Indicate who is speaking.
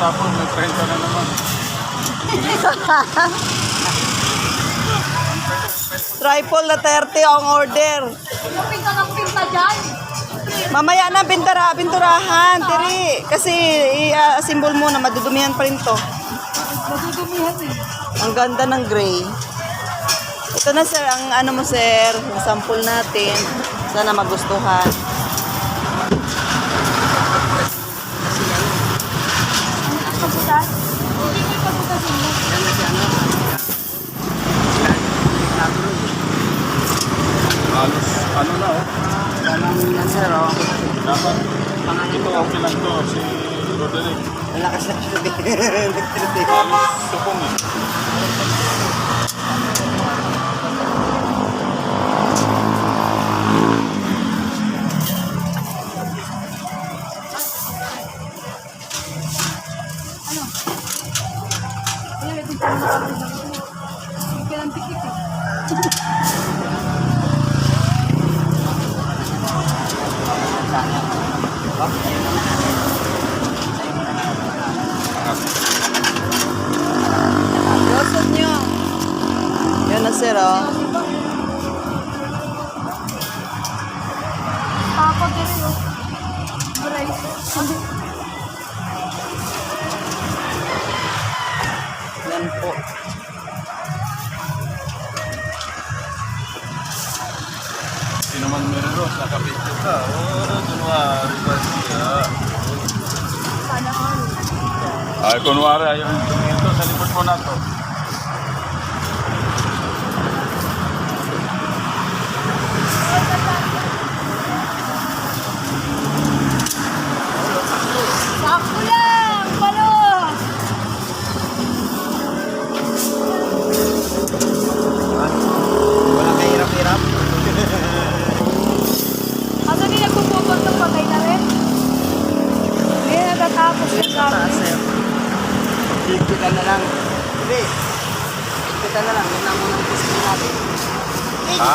Speaker 1: tapos may 30 na naman.
Speaker 2: Tripod na 30 ang order.
Speaker 3: Pinta ng pinta dyan.
Speaker 2: Mamaya na, pinturahan, tiri. Kasi i-assemble muna, madudumihan pa rin to.
Speaker 3: Madudumihan eh.
Speaker 2: Ang ganda ng gray. Ito na sir, ang ano mo sir, ang sample natin. Sana magustuhan.
Speaker 3: Pagbutas? Hindi may pagbutas mo.
Speaker 1: Halos, ano na oh.
Speaker 4: Tanong yan sir, oh.
Speaker 1: Dapat, ito okay lang to, si Roderick.
Speaker 4: Malakas na siya.
Speaker 1: Halos, supong eh.
Speaker 3: Kaya natin pa naman sa hindi ka lang tikip eh.
Speaker 2: Rosod nyo. Yan na sir, oh.
Speaker 3: Papa dere yun. Aray.
Speaker 2: Yan po.
Speaker 1: Hindi naman meron ro, nakapicture ka. Oh, kunwari ba siya?
Speaker 3: Sana all.
Speaker 1: Ay, kunwari, ayaw yung tumingin to sa likod mo na to.
Speaker 3: Sakto lang! Palo!
Speaker 4: Wala kahirap-hirap.
Speaker 3: Kaso di nagpupupag ng patay na rin? Hindi, natatapos yung sabi.
Speaker 4: sir. Higpitan na lang. Hindi. Higpitan na lang. Yun na muna ang gusto natin.
Speaker 1: Ha?